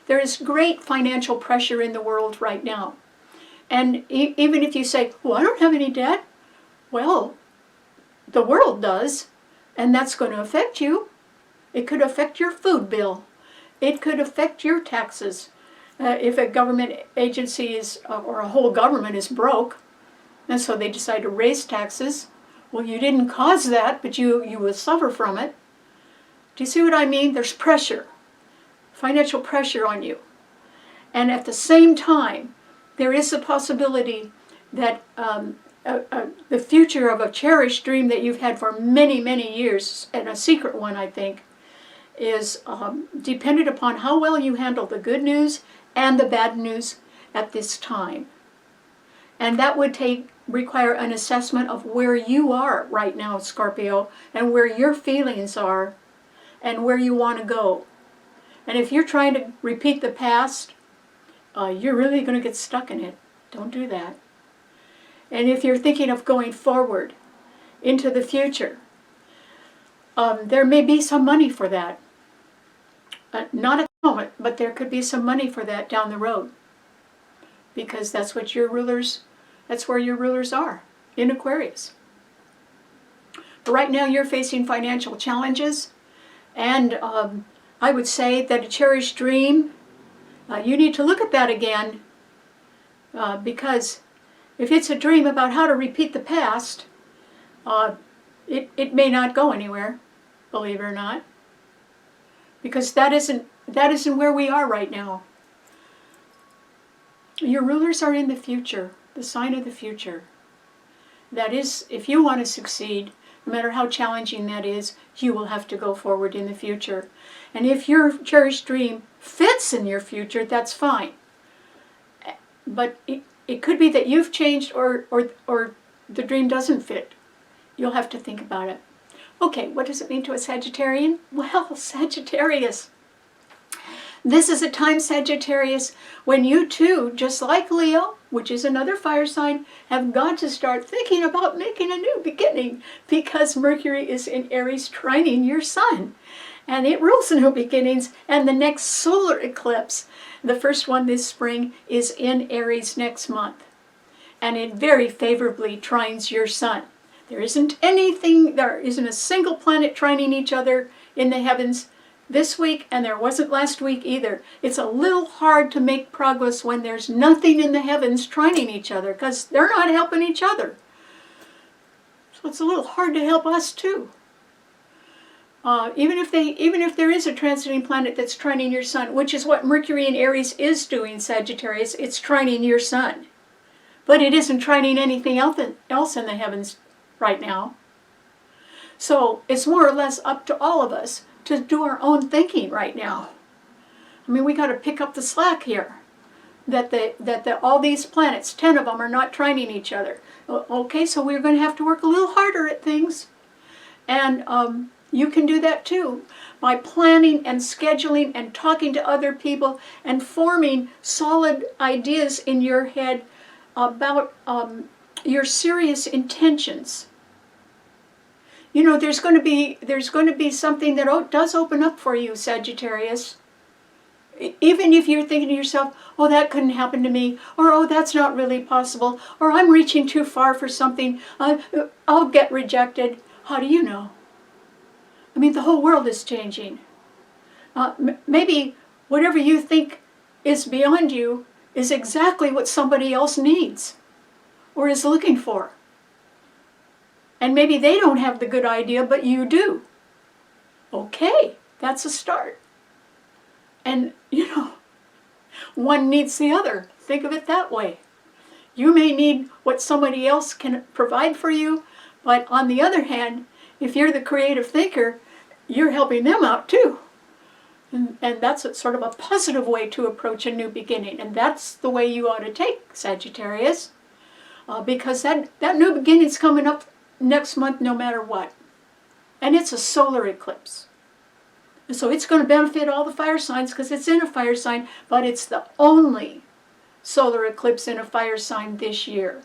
Speaker 1: There is great financial pressure in the world right now. And even if you say, well, I don't have any debt, well, the world does, and that's going to affect you. It could affect your food bill. It could affect your taxes. If a government agency is, or a whole government is broke, and so they decide to raise taxes, well, you didn't cause that, but you will suffer from it. Do you see what I mean? There's pressure, financial pressure on you. And at the same time, there is a possibility that the future of a cherished dream that you've had for many, many years, and a secret one, I think, is dependent upon how well you handle the good news and the bad news at this time. And that would require an assessment of where you are right now, Scorpio, and where your feelings are, and where you want to go. And if you're trying to repeat the past, you're really going to get stuck in it. Don't do that. And if you're thinking of going forward into the future, there may be some money for that. Not at the moment, but there could be some money for that down the road. Because that's what that's where your rulers are, in Aquarius. But right now you're facing financial challenges, and I would say that a cherished dream, you need to look at that again, because if it's a dream about how to repeat the past, it may not go anywhere, believe it or not, because that isn't where we are right now. Your rulers are in the future, the sign of the future. That is, if you want to succeed, no matter how challenging that is, you will have to go forward in the future. And if your cherished dream fits in your future, that's fine. But it could be that you've changed, or the dream doesn't fit. You'll have to think about it. Okay, what does it mean to a Sagittarian? Well, Sagittarius. This is a time, Sagittarius, when you too, just like Leo, which is another fire sign, have got to start thinking about making a new beginning, because Mercury is in Aries trining your sun. And it rules new beginnings, and the next solar eclipse, the first one this spring, is in Aries next month. And it very favorably trines your sun. There isn't a single planet trining each other in the heavens this week, and there wasn't last week either. It's a little hard to make progress when there's nothing in the heavens trining each other, because they're not helping each other. So it's a little hard to help us too. Even if there is a transiting planet that's trining your sun, which is what Mercury in Aries is doing, Sagittarius, it's trining your sun. But it isn't trining anything else in the heavens right now. So it's more or less up to all of us to do our own thinking right now. I mean, we got to pick up the slack here. That all these planets, 10 of them, are not trining each other. Okay, so we're going to have to work a little harder at things. And you can do that too, by planning and scheduling and talking to other people and forming solid ideas in your head about your serious intentions. You know, there's going to be something that does open up for you, Sagittarius. Even if you're thinking to yourself, oh, that couldn't happen to me, or oh, that's not really possible, or I'm reaching too far for something, I'll get rejected. How do you know? I mean, the whole world is changing. Maybe whatever you think is beyond you is exactly what somebody else needs or is looking for. And maybe they don't have the good idea, but you do. Okay, that's a start. And, you know, one needs the other. Think of it that way. You may need what somebody else can provide for you, but on the other hand, if you're the creative thinker, you're helping them out too. And that's sort of a positive way to approach a new beginning. And that's the way you ought to take, Sagittarius. Because that new beginning's coming up next month no matter what. And it's a solar eclipse. So it's going to benefit all the fire signs because it's in a fire sign, but it's the only solar eclipse in a fire sign this year.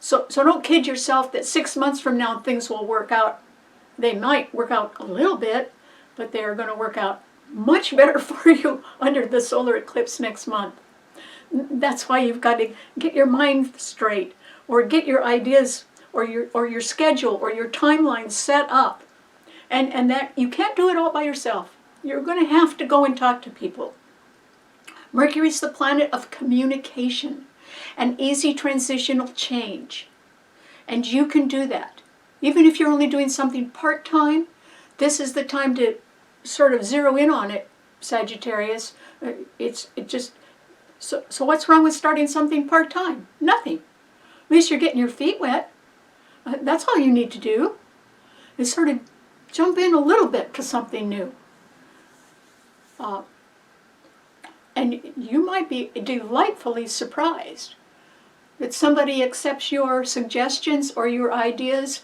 Speaker 1: So don't kid yourself that 6 months from now things will work out. They might work out a little bit, but they are going to work out much better for you under the solar eclipse next month. That's why you've got to get your mind straight, or get your ideas or your schedule or your timeline set up. And that you can't do it all by yourself. You're going to have to go and talk to people. Mercury's the planet of communication and easy transitional change. And you can do that. Even if you're only doing something part-time, this is the time to sort of zero in on it, Sagittarius. So what's wrong with starting something part-time? Nothing. At least you're getting your feet wet. That's all you need to do, is sort of jump in a little bit to something new. And you might be delightfully surprised that somebody accepts your suggestions or your ideas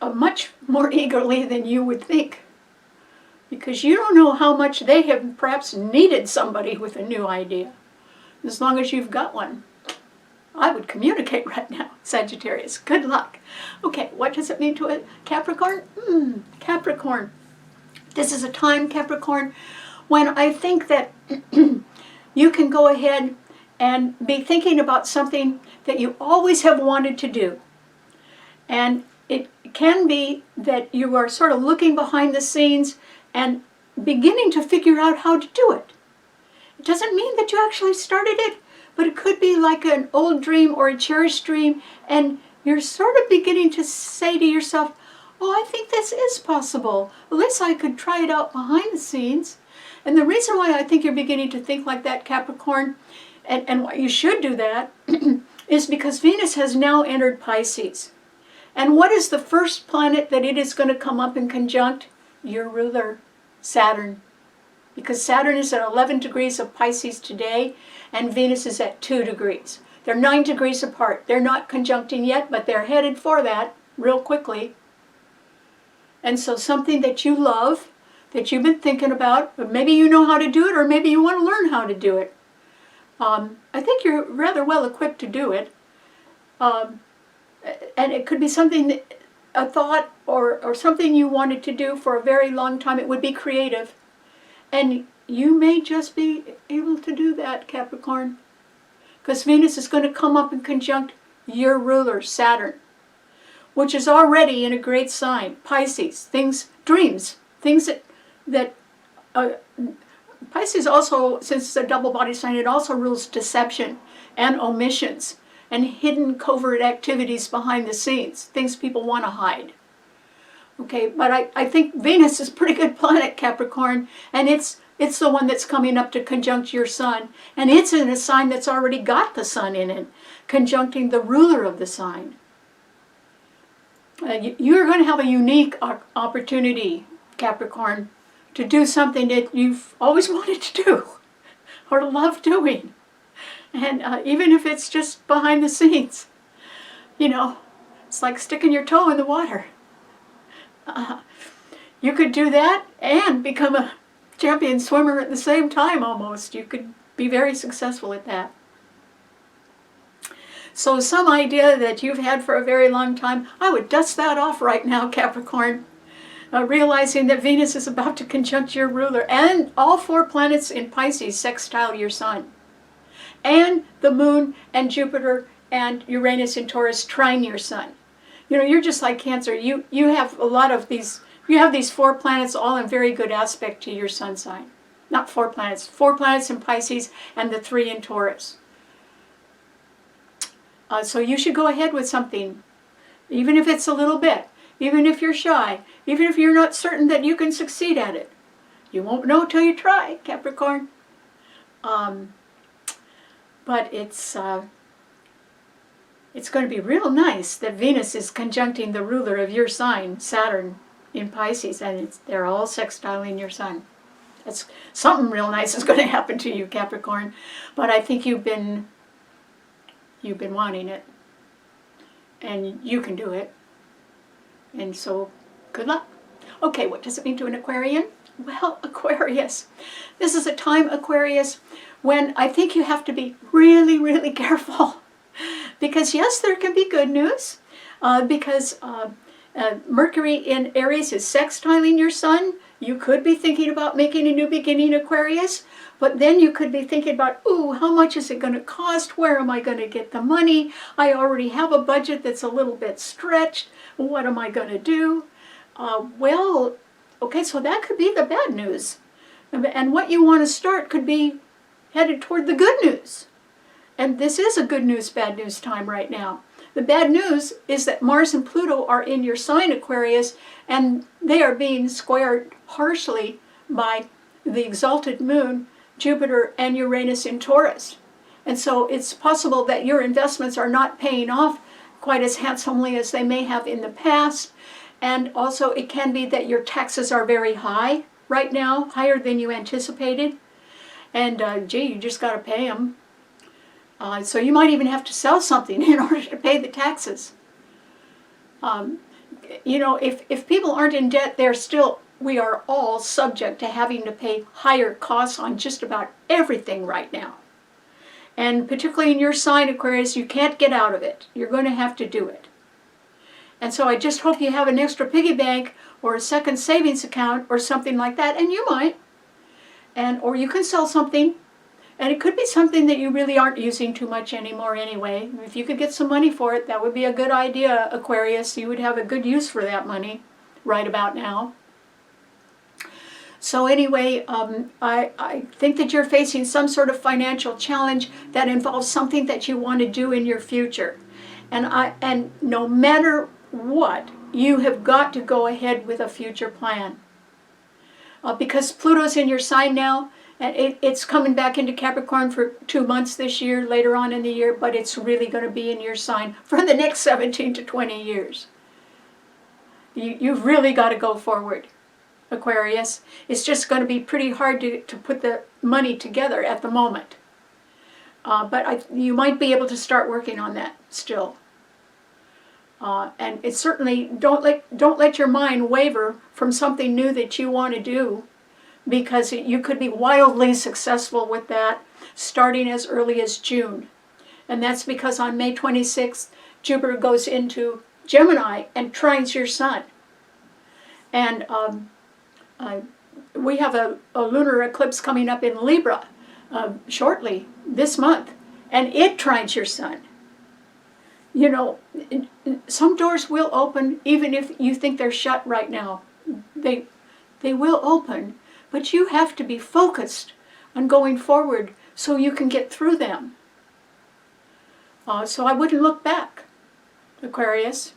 Speaker 1: much more eagerly than you would think. Because you don't know how much they have perhaps needed somebody with a new idea. As long as you've got one, I would communicate right now, Sagittarius. Good luck. Okay, what does it mean to a Capricorn? Capricorn. This is a time, Capricorn, when I think that you can go ahead and be thinking about something that you always have wanted to do. And it can be that you are sort of looking behind the scenes and beginning to figure out how to do it. It doesn't mean that you actually started it, but it could be like an old dream or a cherished dream, and you're sort of beginning to say to yourself, oh, I think this is possible. At least I could try it out behind the scenes. And the reason why I think you're beginning to think like that, Capricorn, and why you should do that, is because Venus has now entered Pisces. And what is the first planet that it is going to come up in conjunct? Your ruler, Saturn. Because Saturn is at 11 degrees of Pisces today, and Venus is at 2 degrees. They're 9 degrees apart. They're not conjuncting yet, but they're headed for that real quickly. And so something that you love, that you've been thinking about, but maybe you know how to do it, or maybe you want to learn how to do it. I think you're rather well equipped to do it. And it could be something, a thought or something you wanted to do for a very long time. It would be creative. And you may just be able to do that, Capricorn. Because Venus is going to come up and conjunct your ruler, Saturn, which is already in a great sign, Pisces. Dreams, things that Pisces also, since it's a double body sign, it also rules deception and omissions and hidden covert activities behind the scenes, things people want to hide. Okay, but I think Venus is a pretty good planet, Capricorn, and it's the one that's coming up to conjunct your sun, and it's in a sign that's already got the sun in it, conjuncting the ruler of the sign. You're going to have a unique opportunity, Capricorn, to do something that you've always wanted to do or love doing. And even if it's just behind the scenes, you know, it's like sticking your toe in the water. You could do that and become a champion swimmer at the same time almost. You could be very successful at that. So some idea that you've had for a very long time, I would dust that off right now, Capricorn. Realizing that Venus is about to conjunct your ruler, and all 4 planets in Pisces sextile your sun, and the moon and Jupiter and Uranus in Taurus trine your sun. You know, you're just like Cancer. You have a lot of these, you have these 4 planets all in very good aspect to your sun sign. Not 4 planets, 4 planets in Pisces and the 3 in Taurus. So you should go ahead with something, even if it's a little bit, even if you're shy, even if you're not certain that you can succeed at it. You won't know till you try, Capricorn. But it's going to be real nice that Venus is conjuncting the ruler of your sign, Saturn, in Pisces, and they're all sextiling your sun. That's something real nice is going to happen to you, Capricorn. But I think you've been wanting it, and you can do it. And so, good luck. Okay, what does it mean to an Aquarian? Well, Aquarius, this is a time, Aquarius, when I think you have to be really, really careful. Because yes, there can be good news, because Mercury in Aries is sextiling your sun. You could be thinking about making a new beginning, Aquarius, but then you could be thinking about, ooh, how much is it going to cost? Where am I going to get the money? I already have a budget that's a little bit stretched. What am I going to do? Well, okay, so that could be the bad news. And what you want to start could be headed toward the good news. And this is a good news, bad news time right now. The bad news is that Mars and Pluto are in your sign, Aquarius, and they are being squared harshly by the exalted moon, Jupiter, and Uranus in Taurus. And so it's possible that your investments are not paying off quite as handsomely as they may have in the past. And also it can be that your taxes are very high right now, higher than you anticipated. And gee, you just got to pay them. So you might even have to sell something in order to pay the taxes. You know, if people aren't in debt, we are all subject to having to pay higher costs on just about everything right now. And particularly in your sign, Aquarius, you can't get out of it. You're going to have to do it. And so I just hope you have an extra piggy bank or a second savings account or something like that, and you might. Or you can sell something. And it could be something that you really aren't using too much anymore anyway. If you could get some money for it, that would be a good idea, Aquarius. You would have a good use for that money right about now. So anyway, I think that you're facing some sort of financial challenge that involves something that you want to do in your future. And no matter what, you have got to go ahead with a future plan. Because Pluto's in your sign now, and it's coming back into Capricorn for 2 months this year, later on in the year, but it's really going to be in your sign for the next 17 to 20 years. You've really got to go forward, Aquarius. It's just going to be pretty hard to put the money together at the moment. But you might be able to start working on that still. And it's certainly, don't let your mind waver from something new that you want to do, because you could be wildly successful with that starting as early as June. And that's because on May 26th, Jupiter goes into Gemini and trines your sun. And we have a lunar eclipse coming up in Libra shortly this month, and it trines your sun. You know, some doors will open even if you think they're shut right now. They will open. But you have to be focused on going forward so you can get through them. So I wouldn't look back, Aquarius.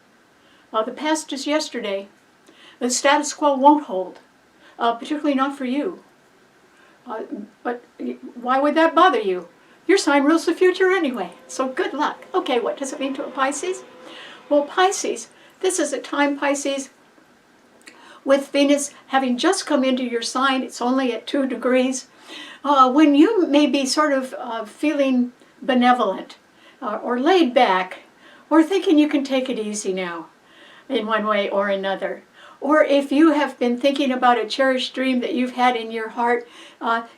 Speaker 1: The past is yesterday. The status quo won't hold, particularly not for you. But why would that bother you? Your sign rules the future anyway, so good luck. Okay, what does it mean to a Pisces? Well, Pisces, this is a time, Pisces, with Venus having just come into your sign. It's only at 2 degrees. When you may be sort of feeling benevolent or laid back, or thinking you can take it easy now in one way or another. Or if you have been thinking about a cherished dream that you've had in your heart,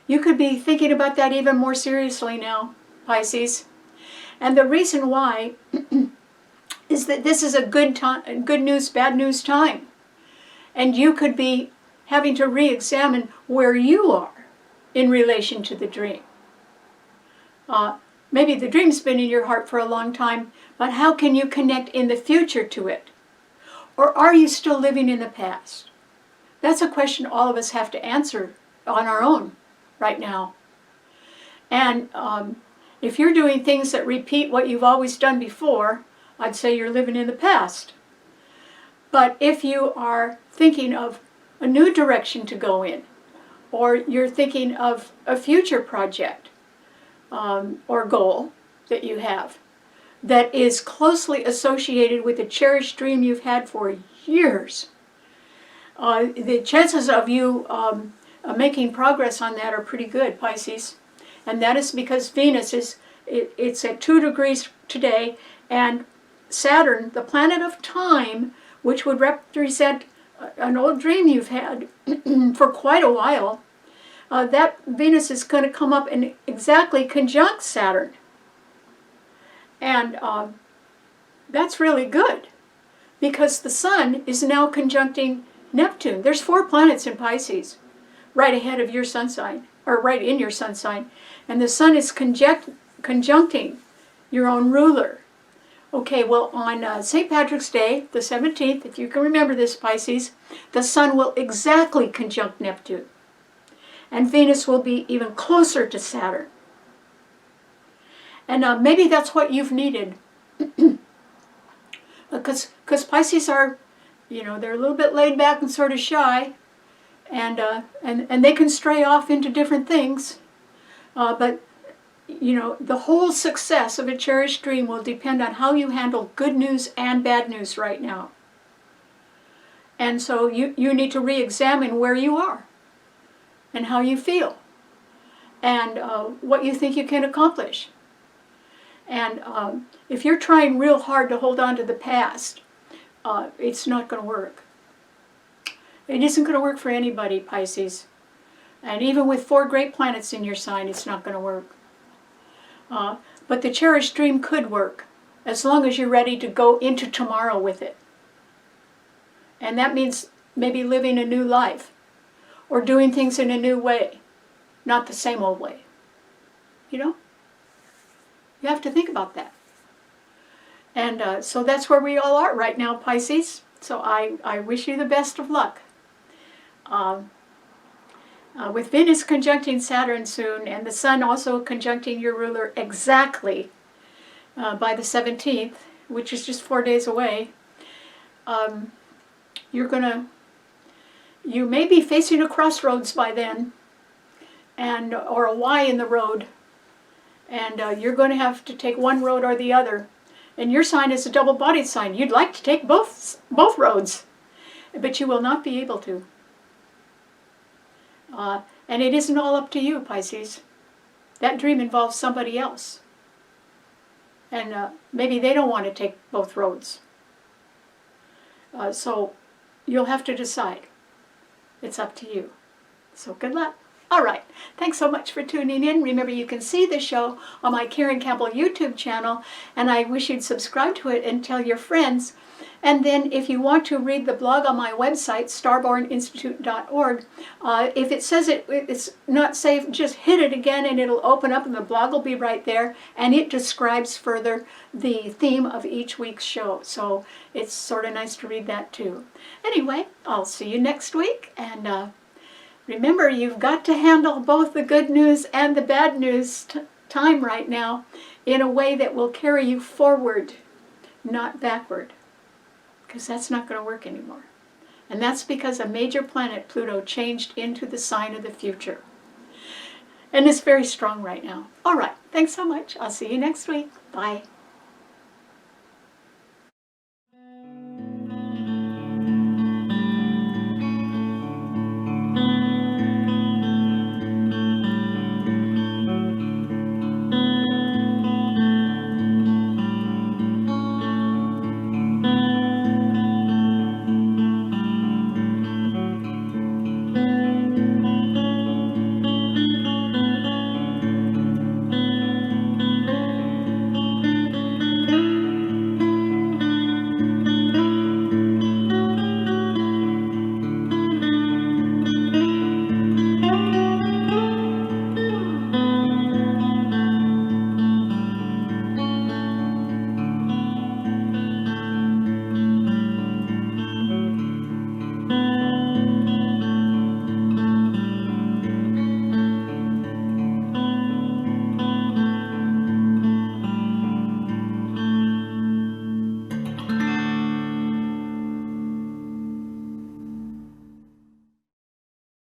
Speaker 1: you could be thinking about that even more seriously now, Pisces. And the reason why is that this is a good news, bad news time. And you could be having to re-examine where you are in relation to the dream. Maybe the dream's been in your heart for a long time, but how can you connect in the future to it? Or are you still living in the past? That's a question all of us have to answer on our own right now. And if you're doing things that repeat what you've always done before, I'd say you're living in the past. But if you are thinking of a new direction to go in, or you're thinking of a future project or goal that you have that is closely associated with a cherished dream you've had for years, the chances of you making progress on that are pretty good, Pisces. And that is because Venus it's at 2 degrees today, and Saturn, the planet of time, which would represent an old dream you've had for quite a while, that Venus is going to come up and exactly conjunct Saturn. And that's really good, because the Sun is now conjuncting Neptune. There's 4 planets in Pisces, right ahead of your sun sign, or right in your sun sign. And the Sun is conjuncting your own ruler. Okay, well, on St. Patrick's Day, the 17th, if you can remember this, Pisces, the Sun will exactly conjunct Neptune. And Venus will be even closer to Saturn. And maybe that's what you've needed. Because Pisces are, they're a little bit laid back and sort of shy. And they can stray off into different things. But the whole success of a cherished dream will depend on how you handle good news and bad news right now. And so you need to re-examine where you are and how you feel and what you think you can accomplish. And if you're trying real hard to hold on to the past, it's not going to work. It isn't going to work for anybody, Pisces. And even with 4 great planets in your sign, it's not going to work. But the cherished dream could work, as long as you're ready to go into tomorrow with it. And that means maybe living a new life, or doing things in a new way, not the same old way. You have to think about that. And so that's where we all are right now, Pisces. So I wish you the best of luck. With Venus conjuncting Saturn soon, and the Sun also conjuncting your ruler exactly by the 17th, which is just 4 days away, you may be facing a crossroads by then, or a Y in the road, and you're going to have to take one road or the other. And your sign is a double-bodied sign. You'd like to take both roads, but you will not be able to. And it isn't all up to you, Pisces. That dream involves somebody else. And maybe they don't want to take both roads. So you'll have to decide. It's up to you. So good luck. All right. Thanks so much for tuning in. Remember, you can see the show on my Karen Campbell YouTube channel, and I wish you'd subscribe to it and tell your friends. And then if you want to read the blog on my website, STARBORNinstitute.org, if it says it's not safe, just hit it again and it'll open up and the blog will be right there, and it describes further the theme of each week's show. So it's sort of nice to read that too. Anyway, I'll see you next week, and remember, you've got to handle both the good news and the bad news time right now in a way that will carry you forward, not backward. Because that's not going to work anymore. And that's because a major planet, Pluto, changed into the sign of the future. And it's very strong right now. All right. Thanks so much. I'll see you next week. Bye.